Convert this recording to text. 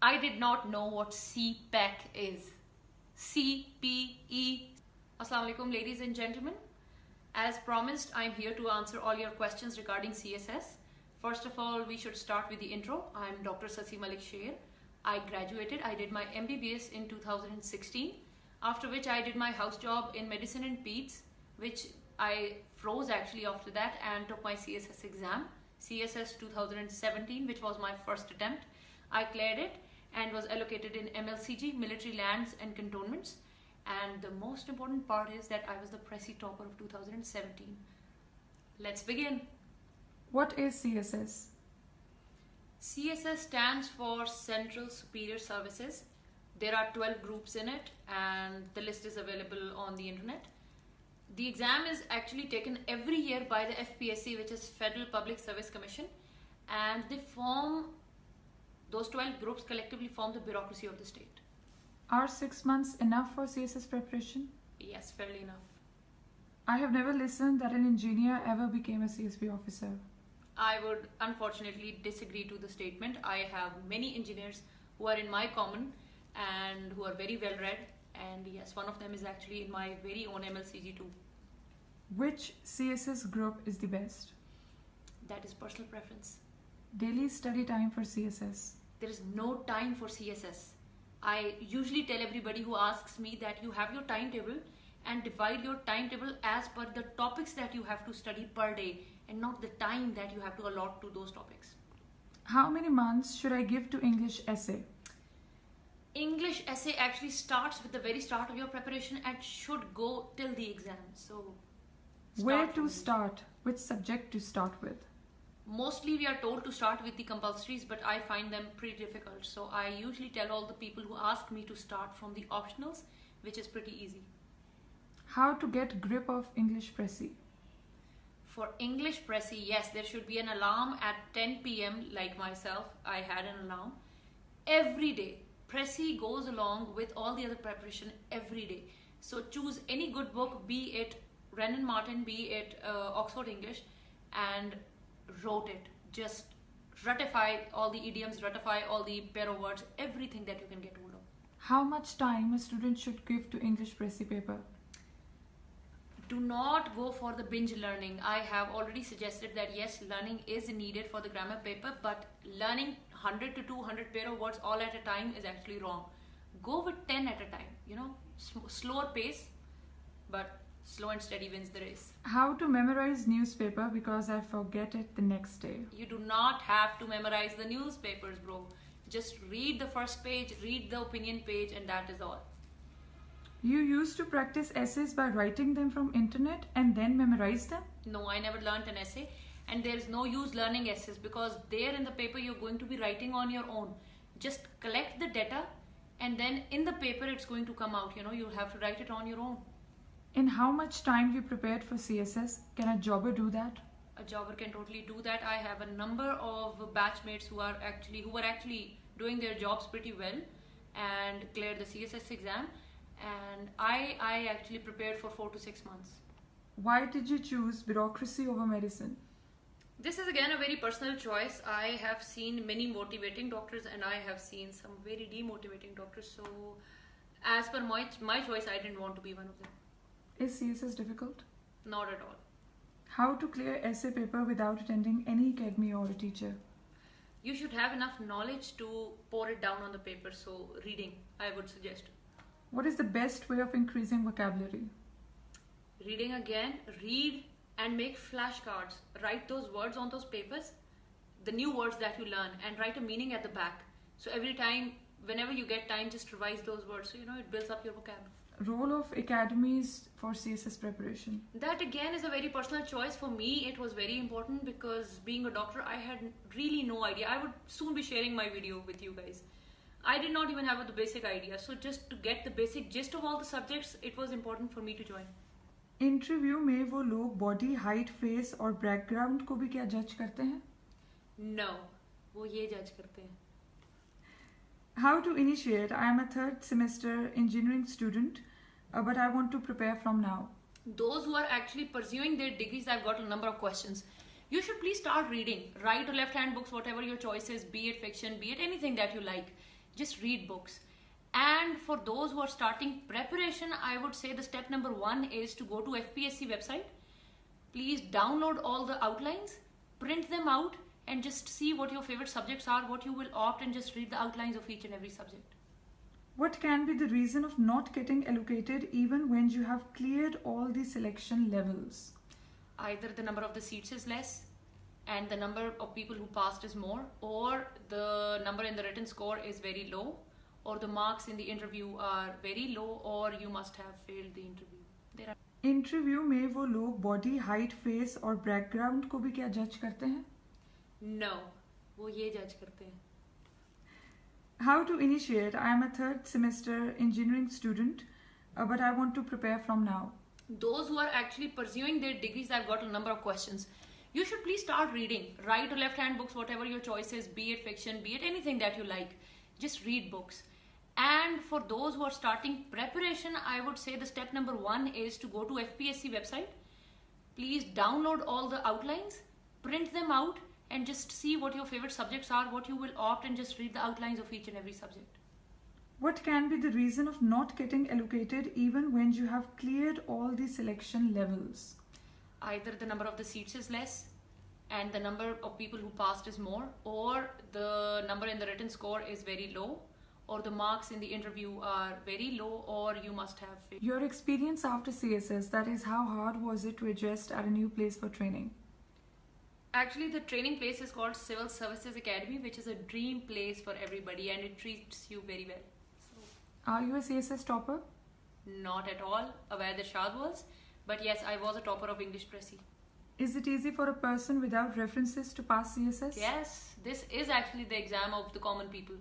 I did not know what CPEC is. CPE. Assalamu alaikum, ladies and gentlemen. As promised, I'm here to answer all your questions regarding CSS. First of all, we should start with the intro. I'm Dr. Sasi Malik Sher. I graduated. I did my MBBS in 2016, after which I did my house job in medicine and peds, which I froze actually after that and took my CSS exam. CSS 2017, which was my first attempt. I cleared it and was allocated in MLCG, military lands and cantonments. And the most important part is that I was the Pressy topper of 2017. Let's begin. What is CSS? CSS stands for Central Superior Services. There are 12 groups in it and the list is available on the internet. The exam is actually taken every year by the FPSC, which is Federal Public Service Commission, and those 12 groups collectively form the bureaucracy of the state. Are 6 months enough for CSS preparation? Yes, fairly enough. I have never listened that an engineer ever became a CSP officer. I would unfortunately disagree to the statement. I have many engineers who are in my common and who are very well read, and yes, one of them is actually in my very own MLCG too. Which CSS group is the best? That is personal preference. Daily study time for CSS. There is no time for CSS. I usually tell everybody who asks me that you have your timetable and divide your timetable as per the topics that you have to study per day and not the time that you have to allot to those topics. How many months should I give to English essay? English essay actually starts with the very start of your preparation and should go till the exam. So, where to start? Which subject to start with? Mostly we are told to start with the compulsories, but I find them pretty difficult. So I usually tell all the people who ask me to start from the optionals, which is pretty easy. How to get grip of English Pressy? For English Pressy, yes, there should be an alarm at 10 p.m. like myself. I had an alarm. Every day, Pressy goes along with all the other preparation every day. So choose any good book, be it Renan Martin, be it Oxford English, and wrote it. Just ratify all the idioms, ratify all the pair of words, everything that you can get hold of. How much time a student should give to English Pressy paper? Do not go for the binge learning. I have already suggested that yes, learning is needed for the grammar paper, but learning 100 to 200 pair of words all at a time is actually wrong. Go with 10 at a time, slower pace, but slow and steady wins the race. How to memorize newspaper because I forget it the next day? You do not have to memorize the newspapers, bro. Just read the first page, read the opinion page, and that is all. You used to practice essays by writing them from internet and then memorize them? No, I never learned an essay, and there is no use learning essays because there in the paper you're going to be writing on your own. Just collect the data and then in the paper it's going to come out. You'll have to write it on your own. In how much time you prepared for CSS? Can a jobber do that? A jobber can totally do that. I have a number of batchmates who were actually doing their jobs pretty well and cleared the CSS exam. And I actually prepared for 4 to 6 months. Why did you choose bureaucracy over medicine? This is again a very personal choice. I have seen many motivating doctors and I have seen some very demotivating doctors. So as per my choice, I didn't want to be one of them. Is CSS difficult? Not at all. How to clear essay paper without attending any academy or a teacher? You should have enough knowledge to pour it down on the paper. So reading, I would suggest. What is the best way of increasing vocabulary? Reading again. Read and make flashcards. Write those words on those papers, the new words that you learn, and write a meaning at the back. So every time, whenever you get time, just revise those words. So it builds up your vocabulary. Role of academies for CSS preparation? That again is a very personal choice. For me, it was very important because being a doctor, I had really no idea. I would soon be sharing my video with you guys. I did not even have the basic idea. So just to get the basic gist of all the subjects, it was important for me to join. Interview में वो लोग body height face और background को भी क्या जज करते हैं? No, वो ये जज करते हैं. How to initiate? I am a 3rd semester engineering student, but I want to prepare from now. Those who are actually pursuing their degrees, I've got a number of questions. You should please start reading. Right or left hand books, whatever your choice is, be it fiction, be it anything that you like. just read books. And for those who are starting preparation, I would say the step number one is to go to FPSC website. Please download all the outlines, print them out, and just see what your favorite subjects are, what you will opt, and just read the outlines of each and every subject. What can be the reason of not getting allocated even when you have cleared all the selection levels? Either the number of the seats is less and the number of people who passed is more, or the number in the written score is very low, or the marks in the interview are very low, or you must have failed the interview. There are interview में वो लोग body height face और background को भी क्या जज करते हैं? No, वो ये जज करते हैं. How to initiate? I am a third semester engineering student, but I want to prepare from now. Those who are actually pursuing their degrees, I've got a number of questions. You should please start reading. Right or left hand books, whatever your choice is, be it fiction, be it anything that you like. Just read books. And for those who are starting preparation, I would say the step number one is to go to FPSC website. Please download all the outlines, print them out, and just see what your favorite subjects are, what you will opt, and just read the outlines of each and every subject. What can be the reason of not getting allocated even when you have cleared all the selection levels? Either the number of the seats is less and the number of people who passed is more, or the number in the written score is very low, or the marks in the interview are very low, or you must have failed. Your experience after CSS, that is, how hard was it to adjust at a new place for training? Actually, the training place is called Civil Services Academy, which is a dream place for everybody, and it treats you very well. So, Are you a CSS topper? not at all aware that Shad was, but yes, I was a topper of English Pressy. Is it easy for a person without references to pass CSS? Yes, this is actually the exam of the common people.